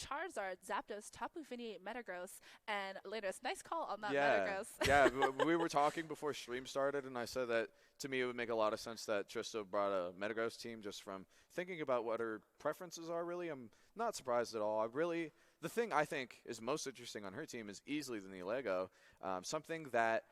Charizard, Zapdos, Tapu Fini, Metagross, and Landorus. Nice call on that Yeah, Metagross. yeah. We were talking before stream started, and I said that to me it would make a lot of sense that Trista brought a Metagross team just from thinking about what her preferences are. Really, I'm not surprised at all. The thing I think is most interesting on her team is easily the Nilego, something that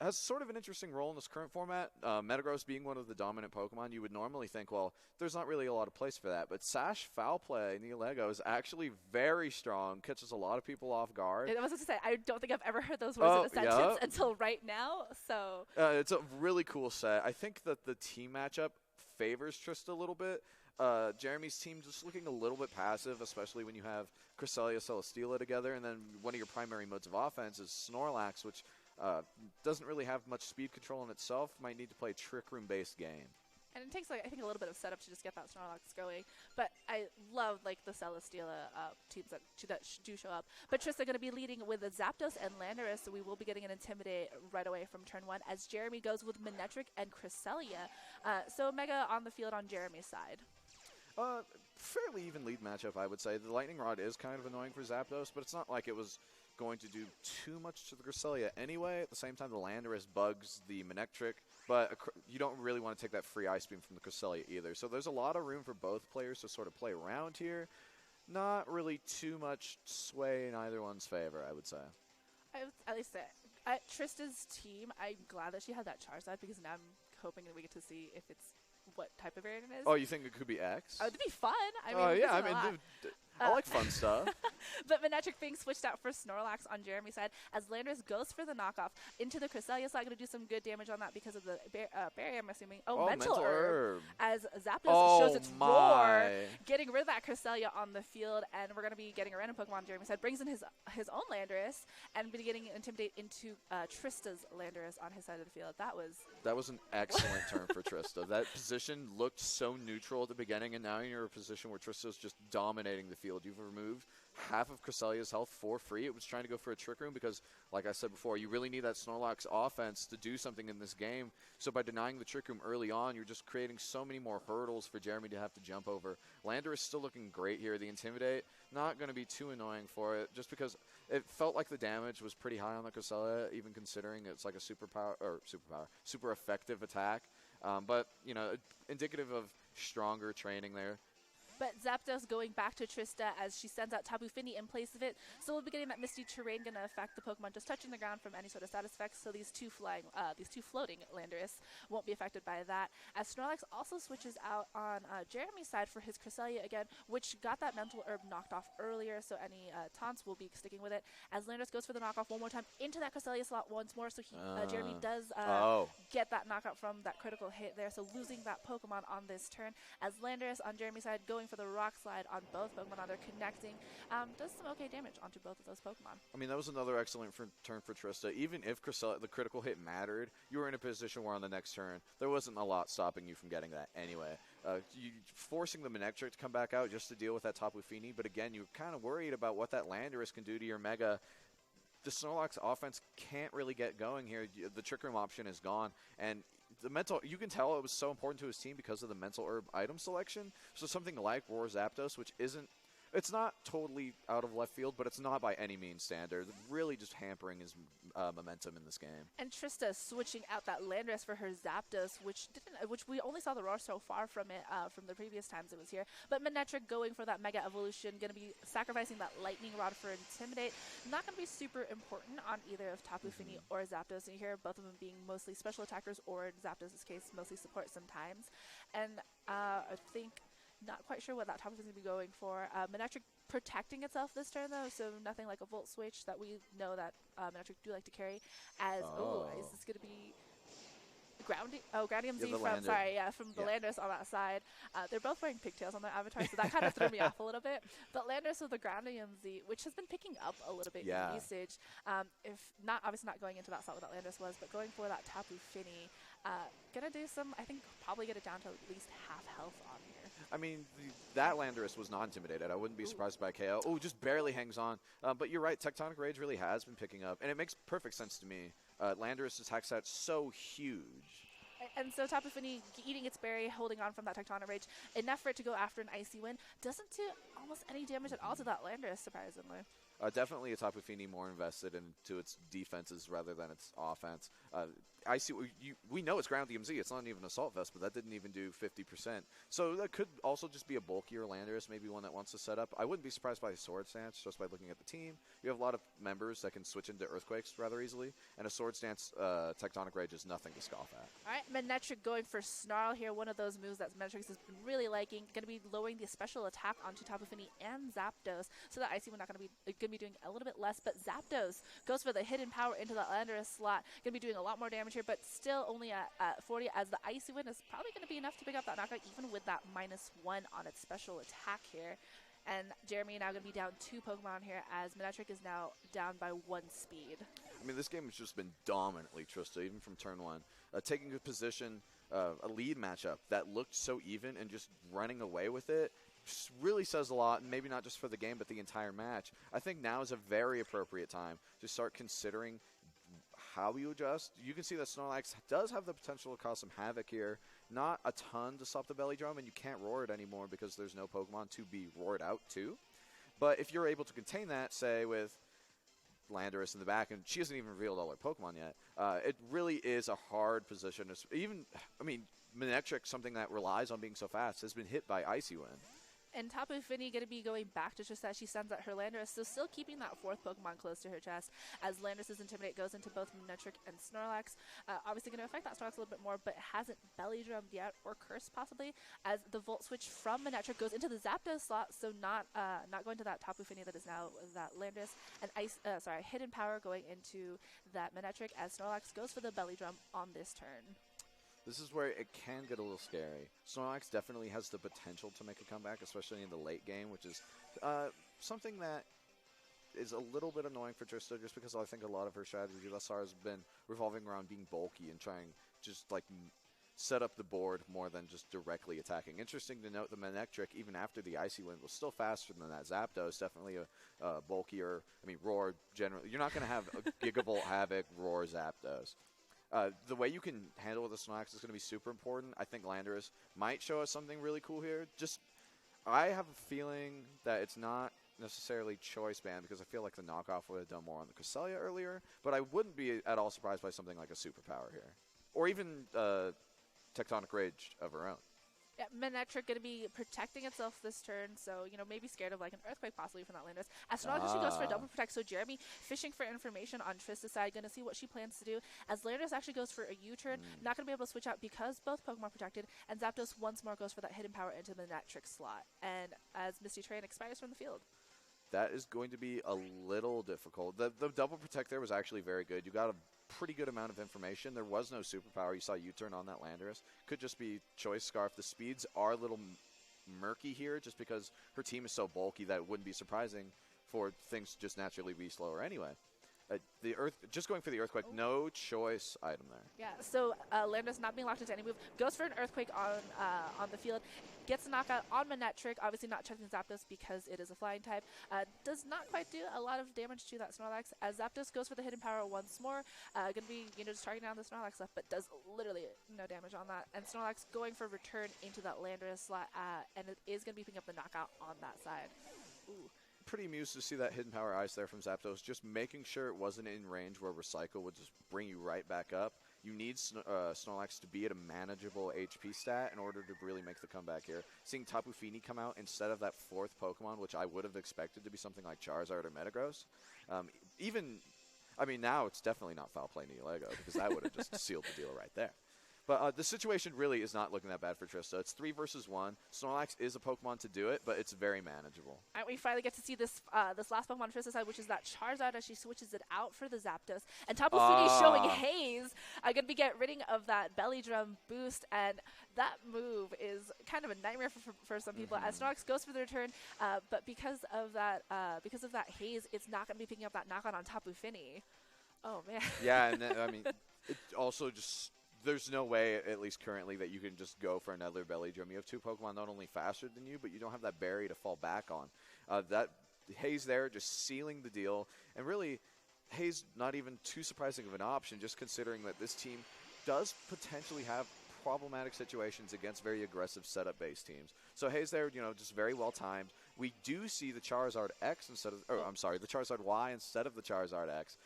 has sort of an interesting role in this current format. Metagross being one of the dominant Pokemon, you would normally think, well, there's not really a lot of place for that. But Sash Foul Play Nilego is actually very strong, catches a lot of people off guard. I was going to say, I don't think I've ever heard those words in a sentence until right now. So it's a really cool set. I think that the team matchup favors Trista a little bit. Jeremy's team just looking a little bit passive, especially when you have Cresselia, Celesteela together, and then one of your primary modes of offense is Snorlax, which doesn't really have much speed control in itself. Might need to play a Trick Room-based game. And it takes, I think, a little bit of setup to just get that Snorlax going. But I love, the Celesteela teams that do show up. But Trista going to be leading with Zapdos and Landorus, so we will be getting an Intimidate right away from turn 1 as Jeremy goes with Manectric and Cresselia. So Mega on the field on Jeremy's side. Fairly even lead matchup, I would say. The Lightning Rod is kind of annoying for Zapdos, but it's not like it was going to do too much to the Cresselia anyway. At the same time, the Landorus bugs the Manectric, but you don't really want to take that free Ice Beam from the Cresselia either. So there's a lot of room for both players to sort of play around here. Not really too much sway in either one's favor, I would say. At least Trista's team, I'm glad that she had that Charizard because now I'm hoping that we get to see if it's what type of variant it is. Oh, you think it could be X? Oh, it'd be fun. I like fun stuff. But Manectric being switched out for Snorlax on Jeremy's side as Landorus goes for the knockoff into the Cresselia. So I'm going to do some good damage on that because of the berry, I'm assuming. Mental Herb. As Zapdos shows its roar, getting rid of that Cresselia on the field. And we're going to be getting a random Pokemon on Jeremy's side. Brings in his own Landorus and be getting Intimidate into Trista's Landorus on his side of the field. That was an excellent turn for Trista. That position looked so neutral at the beginning, and now you're in a position where Trista's just dominating the field. You've removed half of Cresselia's health for free. It was trying to go for a Trick Room because, like I said before, you really need that Snorlax offense to do something in this game. So by denying the Trick Room early on, you're just creating so many more hurdles for Jeremy to have to jump over. Landorus is still looking great here. The Intimidate, not going to be too annoying for it, just because it felt like the damage was pretty high on the Cresselia, even considering it's like a super effective attack. But, indicative of stronger training there. But Zapdos going back to Trista as she sends out Tapu Fini in place of it. So we'll be getting that Misty Terrain going to affect the Pokemon just touching the ground from any sort of status effects. So these two floating Landorus won't be affected by that. As Snorlax also switches out on Jeremy's side for his Cresselia again, which got that Mental Herb knocked off earlier. So any taunts will be sticking with it. As Landorus goes for the knockoff one more time into that Cresselia slot once more. So Jeremy does get that knockout from that critical hit there. So losing that Pokemon on this turn. As Landorus on Jeremy's side going for the Rock Slide on both Pokemon. Now they're connecting. Does some okay damage onto both of those Pokemon. I mean, that was another excellent turn for Trista. Even if the critical hit mattered, you were in a position where on the next turn, there wasn't a lot stopping you from getting that anyway. You forcing the Manectric to come back out just to deal with that Tapu Fini, but again, you're kind of worried about what that Landorus can do to your Mega. The Snorlax offense can't really get going here. The Trick Room option is gone, and you can tell it was so important to his team because of the Mental Herb item selection. So something like Roar Zapdos, which it's not totally out of left field, but it's not by any means standard. Really just hampering his momentum in this game. And Trista switching out that Landorus for her Zapdos, which we only saw the Roar so far from it from the previous times it was here. But Manectric going for that Mega Evolution, going to be sacrificing that Lightning Rod for Intimidate. Not going to be super important on either of Tapu Fini or Zapdos in here, both of them being mostly special attackers or in Zapdos' case, mostly support sometimes. And I think not quite sure what that Tapu is going to be going for. Manectric protecting itself this turn, though, so nothing like a Volt Switch that we know that Manectric do like to carry. Is this going to be Groundium Z from the Landorus on that side. They're both wearing pigtails on their avatar, so that kind of threw me off a little bit. But Landorus with the Groundium Z, which has been picking up a little bit in usage. If not, obviously not going into that slot where that Landorus was, but going for that Tapu Fini. Gonna do some, I think, probably get it down to at least half health on here. I mean, that Landorus was not intimidated. I wouldn't be surprised by KO. Oh, just barely hangs on. But you're right, Tectonic Rage really has been picking up, and it makes perfect sense to me. Landorus' attack set's so huge. And so Tapu Fini eating its berry, holding on from that Tectonic Rage, enough for it to go after an Icy Wind. Doesn't do almost any damage at all to that Landorus, surprisingly. Definitely a Tapu Fini more invested into its defenses rather than its offense. We know it's ground DMZ. It's not even Assault Vest, but that didn't even do 50%. So that could also just be a bulkier Landorus, maybe one that wants to set up. I wouldn't be surprised by a Sword Stance just by looking at the team. You have a lot of members that can switch into Earthquakes rather easily, and a Sword Stance Tectonic Rage is nothing to scoff at. All right, Manectric going for Snarl here, one of those moves that Manectric has been really liking. Going to be lowering the special attack onto Tapu Fini and Zapdos, so that Icy Wind not going to be doing a little bit less. But Zapdos goes for the hidden power into the Landorus slot. Going to be doing a lot more damage here, but still only at 40, as the Icy Wind is probably going to be enough to pick up that knockout, even with that -1 on its special attack here. And Jeremy now going to be down 2 Pokemon here, as Manectric is now down by 1 speed. I mean, this game has just been dominantly Trista, even from turn 1. Taking a position, a lead matchup that looked so even and just running away with it really says a lot, and maybe not just for the game, but the entire match. I think now is a very appropriate time to start considering how you adjust. You can see that Snorlax does have the potential to cause some havoc here. Not a ton to stop the belly drum, and you can't roar it anymore because there's no Pokemon to be roared out to. But if you're able to contain that, say with Landorus in the back, and she hasn't even revealed all her Pokemon yet, it really is a hard position. Manectric, something that relies on being so fast, has been hit by Icy Wind. And Tapu Fini going to be going back to just as she sends out her Landorus, so still keeping that 4th Pokemon close to her chest, as Landorus's Intimidate goes into both Manectric and Snorlax. Obviously going to affect that Snorlax a little bit more, but hasn't belly drummed yet, or cursed possibly, as the Volt Switch from Manectric goes into the Zapdos slot, so not going to that Tapu Fini that is now that Landorus. And Hidden Power going into that Manectric, as Snorlax goes for the belly drum on this turn. This is where it can get a little scary. Snorlax definitely has the potential to make a comeback, especially in the late game, which is something that is a little bit annoying for Trista, just because I think a lot of her strategy thus far has been revolving around being bulky and trying just like set up the board more than just directly attacking. Interesting to note, the Manectric, even after the Icy Wind, was still faster than that Zapdos. Definitely a bulkier, Roar generally. You're not going to have a Gigavolt Havoc Roar Zapdos. The way you can handle the Snorlax is going to be super important. I think Landorus might show us something really cool here. I have a feeling that it's not necessarily choice band, because I feel like the knockoff would have done more on the Cresselia earlier, but I wouldn't be at all surprised by something like a superpower here. Or even Tectonic Rage of her own. Yeah, Manectric going to be protecting itself this turn, so, maybe scared of like an Earthquake possibly from that Landorus. As Snorlax actually goes for a double protect, so Jeremy fishing for information on Trista's side, going to see what she plans to do. As Landorus actually goes for a U-turn, not going to be able to switch out because both Pokemon protected, and Zapdos once more goes for that hidden power into the Manectric slot. And as Misty Train expires from the field. That is going to be a little difficult. The double protect there was actually very good. You got a pretty good amount of information. There was no superpower. You saw U-turn on that Landorus. Could just be Choice Scarf. The speeds are a little murky here just because her team is so bulky that it wouldn't be surprising for things to just naturally be slower anyway. Just going for the Earthquake, no choice item there. Yeah, so Landorus not being locked into any move, goes for an Earthquake on the field, gets a knockout on Manectric, obviously not checking Zapdos because it is a flying type. Does not quite do a lot of damage to that Snorlax, as Zapdos goes for the hidden power once more. Going to be, just targeting down the Snorlax left, but does literally no damage on that. And Snorlax going for return into that Landorus slot, and it is going to be picking up the knockout on that side. Ooh. Pretty amused to see that hidden power ice there from Zapdos, just making sure it wasn't in range where Recycle would just bring you right back up. You need Snorlax to be at a manageable HP stat in order to really make the comeback here. Seeing Tapu Fini come out instead of that 4th Pokemon, which I would have expected to be something like Charizard or Metagross. Now it's definitely not foul play Neolego, because that would have just sealed the deal right there. But the situation really is not looking that bad for Trista. It's 3 versus 1. Snorlax is a Pokemon to do it, but it's very manageable. All right, we finally get to see this last Pokemon on Trista's side, which is that Charizard, as she switches it out for the Zapdos. And Tapu Fini showing Haze. Going to be getting rid of that belly drum boost, and that move is kind of a nightmare for some people. As Snorlax goes for the return, but because of that Haze, it's not going to be picking up that knockout on Tapu Fini. Oh man. Yeah, and then, it also just. There's no way, at least currently, that you can just go for another belly drum. You have 2 Pokemon not only faster than you, but you don't have that berry to fall back on. That Haze there just sealing the deal. And really, Haze not even too surprising of an option, just considering that this team does potentially have problematic situations against very aggressive setup-based teams. So Hayes there, just very well timed. We do see the Charizard X instead of, the Charizard Y instead of the Charizard X.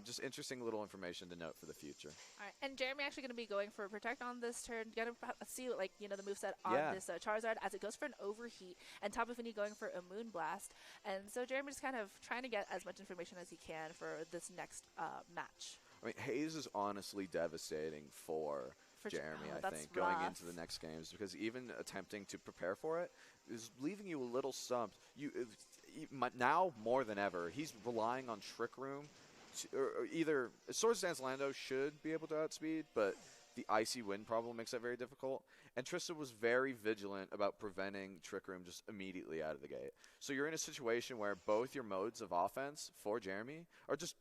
Just interesting little information to note for the future. All right, and Jeremy actually going to be going for Protect on this turn. Going to see, the moveset on this Charizard as it goes for an Overheat, and Tapu Fini going for a Moonblast. And so Jeremy just kind of trying to get as much information as he can for this next match. I mean, Hayes is honestly devastating for Jeremy, I think, going into the next games, because even attempting to prepare for it is leaving you a little stumped. Now more than ever, he's relying on Trick Room. Or either Swords Dance Lando should be able to outspeed, but the Icy Wind problem makes that very difficult. And Trista was very vigilant about preventing Trick Room just immediately out of the gate. So you're in a situation where both your modes of offense for Jeremy are just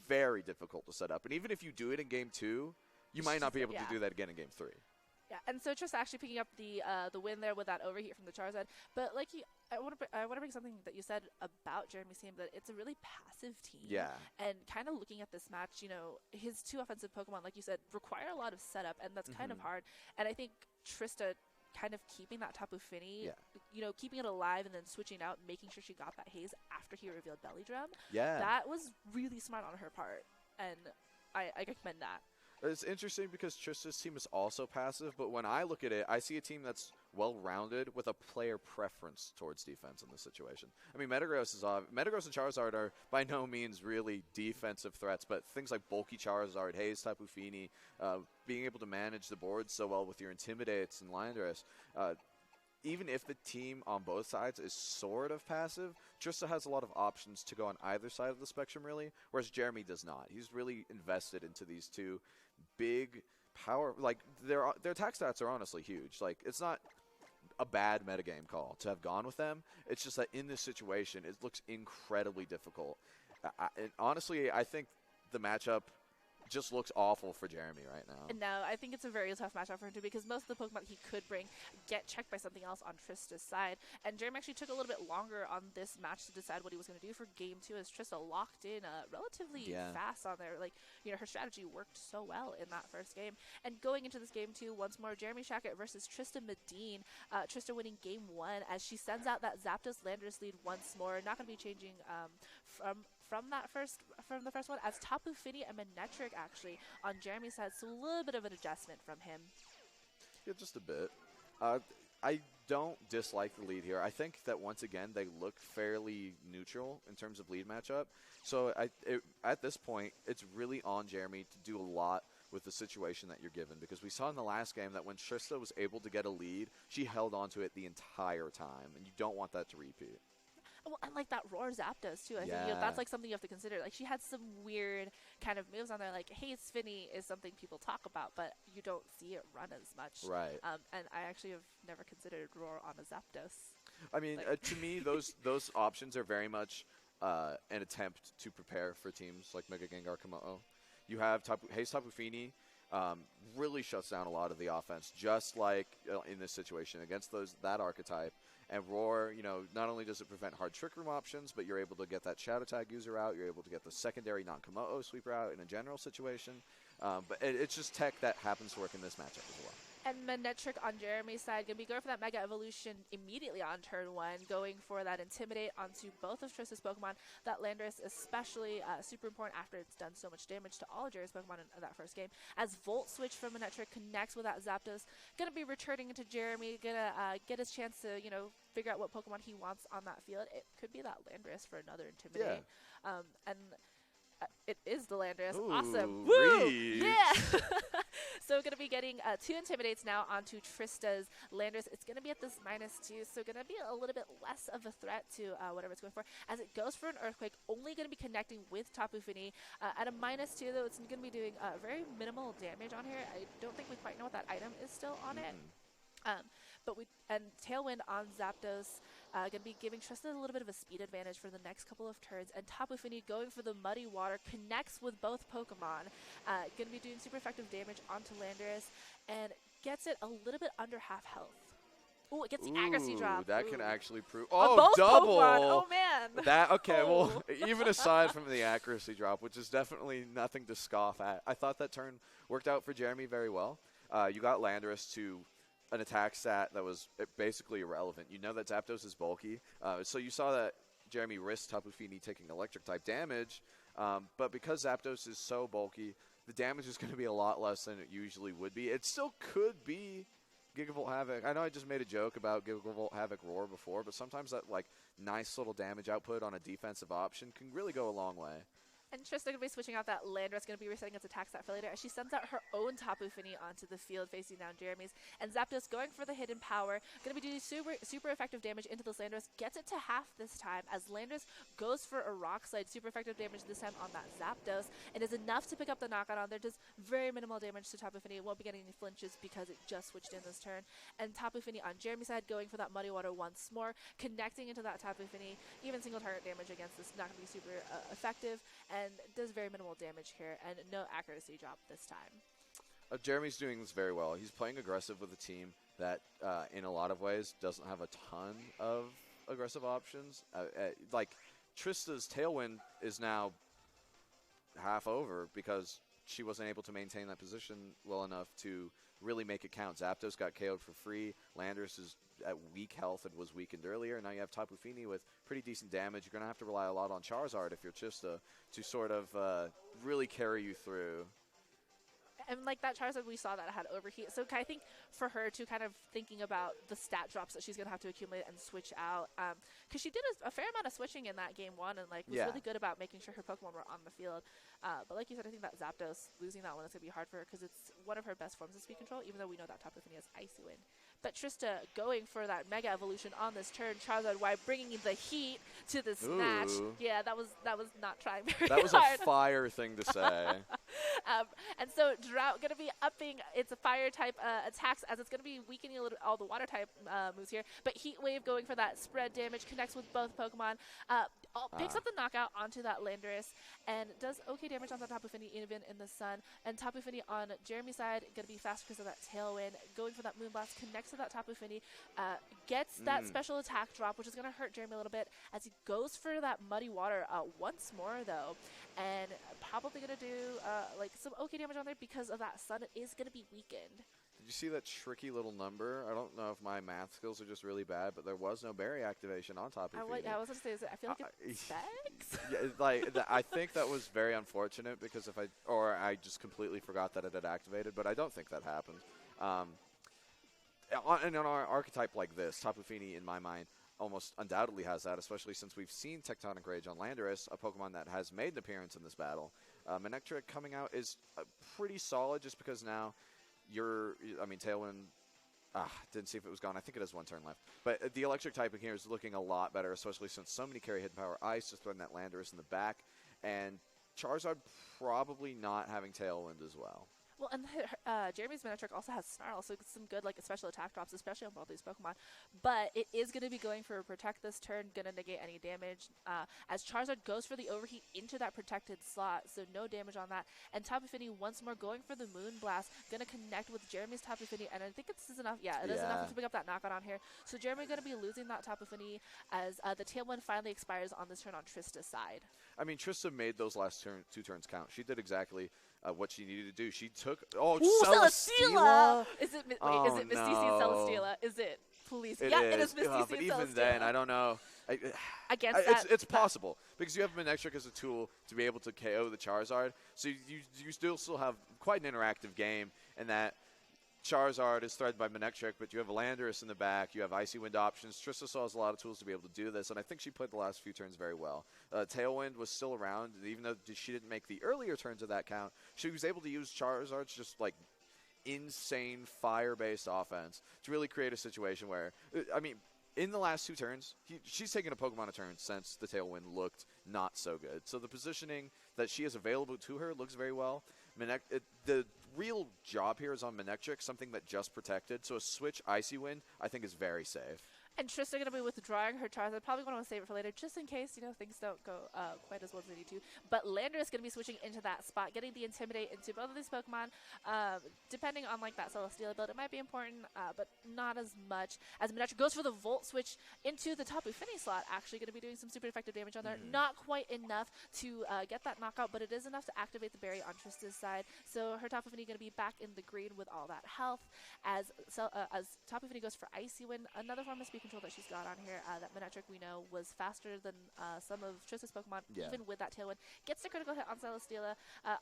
very difficult to set up. And even if you do it in Game 2, you might not be able to do that again in Game 3. Yeah, and so Trista actually picking up the win there with that Overheat from the Charizard. But I want to bring something that you said about Jeremy's team, that it's a really passive team. Yeah. And kind of looking at this match, his two offensive Pokemon, like you said, require a lot of setup, and that's kind of hard. And I think Trista kind of keeping that Tapu Fini, keeping it alive and then switching out, making sure she got that Haze after he revealed Belly Drum. Yeah. That was really smart on her part, and I recommend that. It's interesting because Trista's team is also passive, but when I look at it, I see a team that's well-rounded with a player preference towards defense in this situation. I mean, Metagross and Charizard are by no means really defensive threats, but things like bulky Charizard, Haze, Tapu Fini, being able to manage the board so well with your Intimidates and Landorus, even if the team on both sides is sort of passive, Trista has a lot of options to go on either side of the spectrum, really, whereas Jeremy does not. He's really invested into these two big power, their attack stats are honestly huge. It's not a bad metagame call to have gone with them. It's just that in this situation, it looks incredibly difficult. And honestly, I think the matchup just looks awful for Jeremy right now. And no, I think it's a very tough matchup for him too, because most of the Pokemon he could bring get checked by something else on Trista's side. And Jeremy actually took a little bit longer on this match to decide what he was going to do for Game 2, as Trista locked in relatively fast on there. Her strategy worked so well in that first game. And going into this Game 2, once more, Jeremy Shacket versus Trista Medine. Trista winning Game 1 as she sends out that Zapdos Landorus lead once more. Not going to be changing from the first one, as Tapu Fini and Manectric actually on Jeremy's side, so a little bit of an adjustment from him. Yeah, just a bit. I don't dislike the lead here. I think that once again they look fairly neutral in terms of lead matchup. So at this point, it's really on Jeremy to do a lot with the situation that you're given, because we saw in the last game that when Trista was able to get a lead, she held on to it the entire time, and you don't want that to repeat. Well, and that Roar Zapdos too. I think that's something you have to consider. She had some weird kind of moves on there. Haze Fini is something people talk about, but you don't see it run as much. Right. And I actually have never considered Roar on a Zapdos. I mean, to me, those options are very much an attempt to prepare for teams like Mega Gengar Komodo. You have Haze Tapu Fini. Really shuts down a lot of the offense, just like in this situation against that archetype. And Roar, not only does it prevent hard Trick Room options, but you're able to get that Shadow Tag user out. You're able to get the secondary non-Komodo sweeper out in a general situation. But it's just tech that happens to work in this matchup as well. And Manectric on Jeremy's side going to be going for that Mega Evolution immediately on turn 1, going for that Intimidate onto both of Trista's Pokemon. That Landorus especially super important after it's done so much damage to all of Jeremy's Pokemon in that first game. As Volt Switch from Manectric connects with that Zapdos, going to be returning into Jeremy, going to get his chance to, figure out what Pokemon he wants on that field. It could be that Landorus for another Intimidate. Yeah. It is the Landorus. Ooh, awesome. Woo! Reed. Yeah! So going to be getting 2 Intimidates now onto Trista's Landorus. It's going to be at this -2, so going to be a little bit less of a threat to whatever it's going for. As it goes for an Earthquake, only going to be connecting with Tapu Fini. At a -2, though, it's going to be doing very minimal damage on here. I don't think we quite know what that item is still on it. And Tailwind on Zapdos, going to be giving Trista a little bit of a speed advantage for the next couple of turns. And Tapu Fini going for the Muddy Water, connects with both Pokemon. Going to be doing super effective damage onto Landorus, and gets it a little bit under half health. Oh, it gets the accuracy drop. That can actually prove. Both double! Pokemon. Oh, man. Well, even aside from the accuracy drop, which is definitely nothing to scoff at, I thought that turn worked out for Jeremy very well. you got Landorus to an attack stat that was basically irrelevant. You know that Zapdos is bulky, so you saw that Jeremy risked Tapu Fini taking electric-type damage, but because Zapdos is so bulky, the damage is going to be a lot less than it usually would be. It still could be Gigavolt Havoc. I know I just made a joke about Gigavolt Havoc Roar before, but sometimes that like nice little damage output on a defensive option can really go a long way. And Trista going to be switching out that Landorus, going to be resetting its attack stat for later as she sends out her own Tapu Fini onto the field facing down Jeremy's. And Zapdos going for the hidden power, going to be doing super effective damage into this Landorus, gets it to half this time as Landorus goes for a Rock Slide, super effective damage this time on that Zapdos, and is enough to pick up the knockout on there. Does very minimal damage to Tapu Fini, won't be getting any flinches because it just switched in this turn. And Tapu Fini on Jeremy's side going for that Muddy Water once more, connecting into that Tapu Fini. Even single target damage against this not going to be super effective, and does very minimal damage here, and no accuracy drop this time. Jeremy's doing this very well. He's playing aggressive with a team that, in a lot of ways, doesn't have a ton of aggressive options. Like, Trista's Tailwind is now half over because she wasn't able to maintain that position well enough to really make it count. Zapdos got KO'd for free. Landorus is at weak health and was weakened earlier. Now you have Tapu Fini with pretty decent damage. You're going to have to rely a lot on Charizard if you're Trista to sort of really carry you through. And like that Charizard, we saw that it had overheat. So I think for her to kind of thinking about the stat drops that she's going to have to accumulate and switch out, because she did a fair amount of switching in that game one and like was really good about making sure her Pokemon were on the field. But like you said, I think that Zapdos, losing that one is going to be hard for her because it's one of her best forms of speed control, even though we know that Tapu Fini has Icy Wind. But Trista going for that Mega Evolution on this turn, Charizard Y bringing the heat to this match. Yeah, that was not trying very hard. That was a fire thing to say. And so Drought going to be upping its fire type attacks as it's going to be weakening a little all the water type moves here. But Heat Wave going for that spread damage, connects with both Pokemon, picks up the knockout onto that Landorus, and does okay damage on the Tapu Fini even in the sun. And Tapu Fini on Jeremy's side going to be fast because of that Tailwind, going for that Moonblast, connects to that Tapu Fini, gets that special attack drop, which is going to hurt Jeremy a little bit as he goes for that Muddy Water once more though, and probably going to do like some okay damage on there because of that sun. It is going to be weakened. Did you see that tricky little number? I don't know if my math skills are just really bad, but there was no berry activation on Tapu Fini. I was going to say, I feel like it's Specs? Yeah, I think that was very unfortunate because I just completely forgot that it had activated, but I don't think that happened. And on our archetype like this, Tapu Fini, in my mind, almost undoubtedly has that, especially since we've seen Tectonic Rage on Landorus, a Pokemon that has made an appearance in this battle. Manectric coming out is pretty solid just because now Tailwind, didn't see if it was gone. I think it has one turn left. But the electric typing here is looking a lot better, especially since so many carry hidden power ice, just throwing that Landorus in the back. And Charizard probably not having Tailwind as well. Well, and Jeremy's Manectric also has Snarl, so it's some good like special attack drops, especially on both these Pokemon. But it is going to be going for a Protect this turn, going to negate any damage. As Charizard goes for the Overheat into that protected slot, so no damage on that. And Tapu Fini once more going for the Moonblast, going to connect with Jeremy's Tapu Fini, and I think this is enough. Yeah, it is enough to pick up that knockout on here. So Jeremy going to be losing that Tapu Fini as the Tailwind finally expires on this turn on Trista's side. I mean, Trista made those last two turns count. She did exactly what she needed to do. She took Celesteela! Is it Misty and Celesteela? Is it? Please. It is. It is Misty but and even Celesteela. then, I don't know. It's possible because you have Manectric as a tool to be able to KO the Charizard. So you still have quite an interactive game in that Charizard is threatened by Manectric, but you have a Landorus in the back. You have Icy Wind options. Trista still has a lot of tools to be able to do this, and I think she played the last few turns very well. Tailwind was still around, even though she didn't make the earlier turns of that count. She was able to use Charizard's just like insane fire-based offense to really create a situation where, in the last two turns, she's taken a Pokemon a turn since the Tailwind looked not so good. So the positioning that she has available to her looks very well. The real job here is on Manectric, something that just protected. So a switch Icy Wind, I think, is very safe. And Trista going to be withdrawing her Charizard. Probably want to save it for later, just in case, things don't go quite as well as they need to. But Landorus going to be switching into that spot, getting the Intimidate into both of these Pokemon. Depending on, that Celesteela build, it might be important, but not as much. As Manectric goes for the Volt switch into the Tapu Fini slot, actually going to be doing some super effective damage on there. Not quite enough to get that knockout, but it is enough to activate the berry on Trista's side. So her Tapu Fini going to be back in the green with all that health. As Tapu Fini goes for Icy Wind, another form of speed control that she's got on here. That Manectric we know was faster than some of Trista's Pokemon, even with that Tailwind. Gets the critical hit on Celesteela.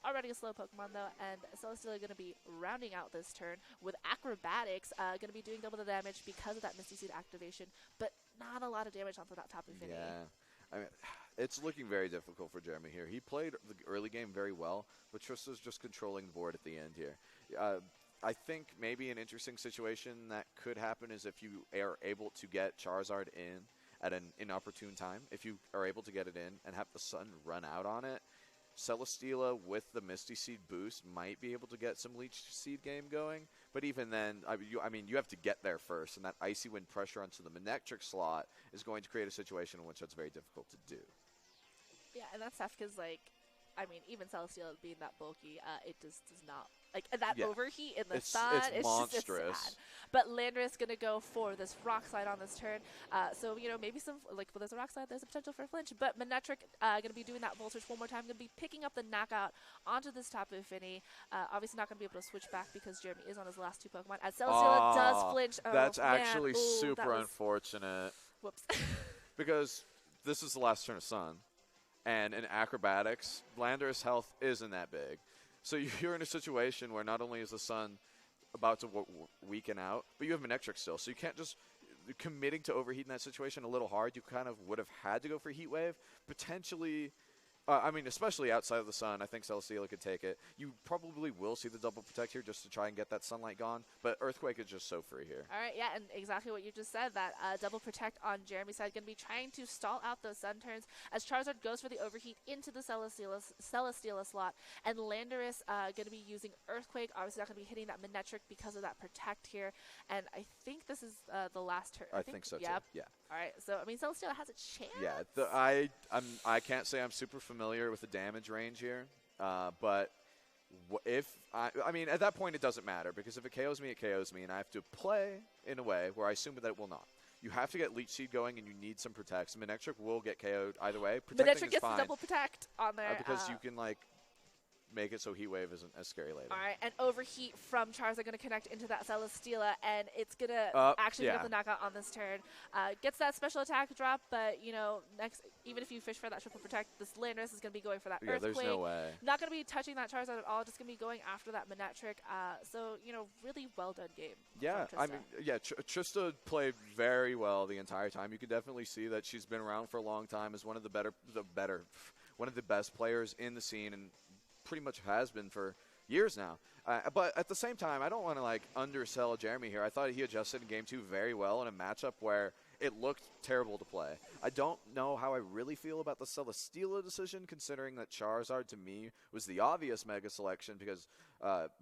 Already a slow Pokemon though, and Celesteela going to be rounding out this turn with Acrobatics, going to be doing double the damage because of that Misty Seed activation, but not a lot of damage onto that Tapu Fini. Yeah. I mean, it's looking very difficult for Jeremy here. He played the early game very well, but Trista's just controlling the board at the end here. I think maybe an interesting situation that could happen is if you are able to get Charizard in at an inopportune time. If you are able to get it in and have the sun run out on it, Celesteela with the Misty Seed boost might be able to get some Leech Seed game going. But even then, you have to get there first, and that Icy Wind pressure onto the Manectric slot is going to create a situation in which that's very difficult to do. Yeah, and that's tough because, even Celesteela being that bulky, it just does not. That overheat in the sun, it's monstrous. Just sad. But Landorus going to go for this Rock Slide on this turn. So, maybe some, when there's a Rock Slide, there's a potential for a flinch. But Manectric going to be doing that Voltage one more time. Going to be picking up the knockout onto this Tapu Fini. Obviously not going to be able to switch back because Jeremy is on his last two Pokemon. As Celesteela does flinch. That's actually super unfortunate. Whoops. Because this is the last turn of Sun. And in Acrobatics, Landorus' health isn't that big. So you're in a situation where not only is the Sun about to weaken out, but you have Manectric still. So you can't just committing to overheat in that situation a little hard. You kind of would have had to go for Heat Wave. Potentially, especially outside of the Sun, I think Celesteela could take it. You probably will see the double protect here just to try and get that sunlight gone. But Earthquake is just so free here. All right, yeah, and exactly what you just said, that double protect on Jeremy's side, going to be trying to stall out those Sun turns as Charizard goes for the overheat into the Celesteela slot. And Landorus going to be using Earthquake. Obviously not going to be hitting that Manectric because of that protect here. And I think this is the last turn. I think so, too. Yeah. All right, so, Celesteela has a chance. Yeah, I can't say I'm super familiar with the damage range here, but at that point it doesn't matter, because if it KOs me, and I have to play in a way where I assume that it will not. You have to get Leech Seed going, and you need some protects. Manectric will get KO'd either way. Manectric gets the double protect on there. Because you can, make it so Heat Wave isn't as scary later. All right, and Overheat from Charizard going to connect into that Celesteela, and it's going to actually get the knockout on this turn. Gets that special attack drop, but, next, even if you fish for that triple protect, this Landorus is going to be going for that Earthquake. There's no way. Not going to be touching that Charizard at all, just going to be going after that Manectric. So, really well done game. Yeah, Trista played very well the entire time. You can definitely see that she's been around for a long time as one of one of the best players in the scene, and pretty much has been for years now. But at the same time, I don't want to undersell Jeremy here. I thought he adjusted in Game 2 very well in a matchup where it looked terrible to play. I don't know how I really feel about the Celesteela decision, considering that Charizard, to me, was the obvious mega selection, because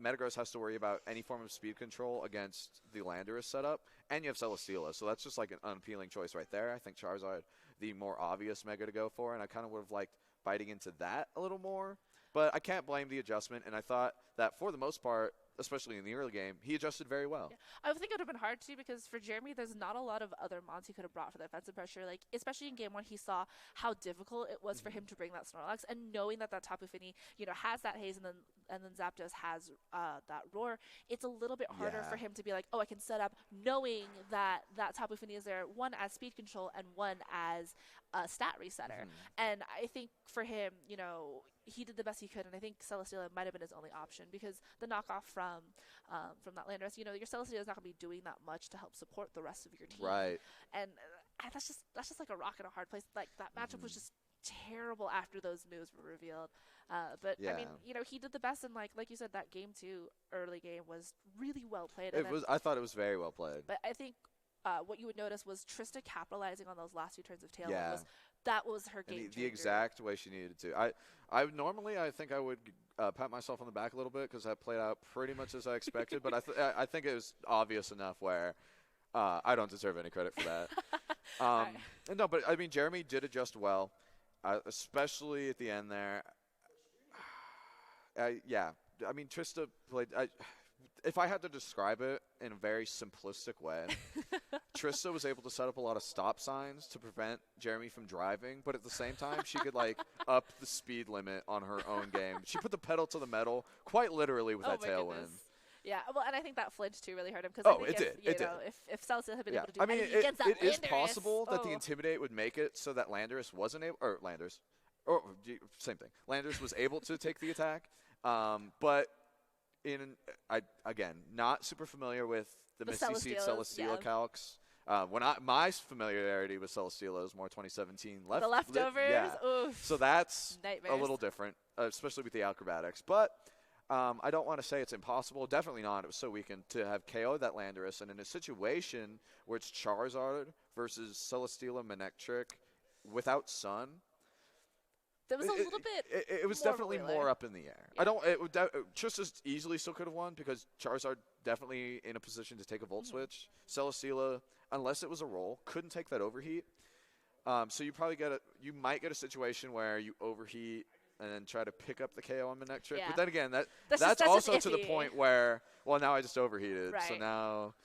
Metagross has to worry about any form of speed control against the Landorus setup, and you have Celesteela. So that's just an unappealing choice right there. I think Charizard, the more obvious mega to go for, and I kind of would have liked biting into that a little more. But I can't blame the adjustment, and I thought that for the most part, especially in the early game, he adjusted very well. Yeah. I think it would have been hard, too, because for Jeremy, there's not a lot of other mons he could have brought for the offensive pressure. Especially in Game 1, he saw how difficult it was for him to bring that Snorlax, and knowing that Tapu Fini, has that Haze, and then Zapdos has that Roar, it's a little bit harder for him to be I can set up, knowing that Tapu Fini is there, one as speed control and one as a stat resetter. And I think for him, he did the best he could, and I think Celesteela might have been his only option, because the knockoff from that Landorus, your Celesteela is not going to be doing that much to help support the rest of your team. Right. And that's just like a rock in a hard place. That matchup was just terrible after those moves were revealed. But he did the best, and like you said, that Game 2 early game was really well played. I thought it was very well played. But I think what you would notice was Trista capitalizing on those last two turns of Tailwind. That was her game changer. The exact way she needed to. I think I would pat myself on the back a little bit, because that played out pretty much as I expected. But I think it was obvious enough where I don't deserve any credit for that. Right. No, but I mean, Jeremy did adjust well, especially at the end there. Yeah, I mean, Trista played. If I had to describe it in a very simplistic way, Trista was able to set up a lot of stop signs to prevent Jeremy from driving, but at the same time, she could up the speed limit on her own game. She put the pedal to the metal, quite literally, with that tailwind. Goodness. Yeah, well, and I think that flinch too really hurt him because it did. If Celsius had been able to do I mean, anything against that it is Landorus, possible that the Intimidate would make it so that Landorus wasn't able, or Landers, or same thing. Landers was able to take the attack, but again, not super familiar with the Misty Seed Celesteela calcs. My familiarity with Celesteela is more 2017 the leftovers. Yeah. Oof. So that's Nightmares. a little different, especially with the acrobatics. But I don't want to say it's impossible. Definitely not. It was so weakened to have KO that Landorus, and in a situation where it's Charizard versus Celesteela Manectric without Sun. There was a little bit. It was definitely more up in the air. Yeah. Trista easily still could have won because Charizard definitely in a position to take a Volt Switch. Celesteela, unless it was a roll, couldn't take that overheat. So you might get a situation where you overheat and then try to pick up the KO on Manectric. Yeah. But then again, that's also to the point where now I just overheated. Right. So now.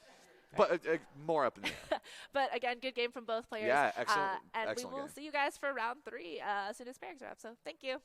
But more up in the air. But again, good game from both players. Yeah, excellent. And excellent we will game. see you guys for round 3 as soon as pairings are up. So thank you.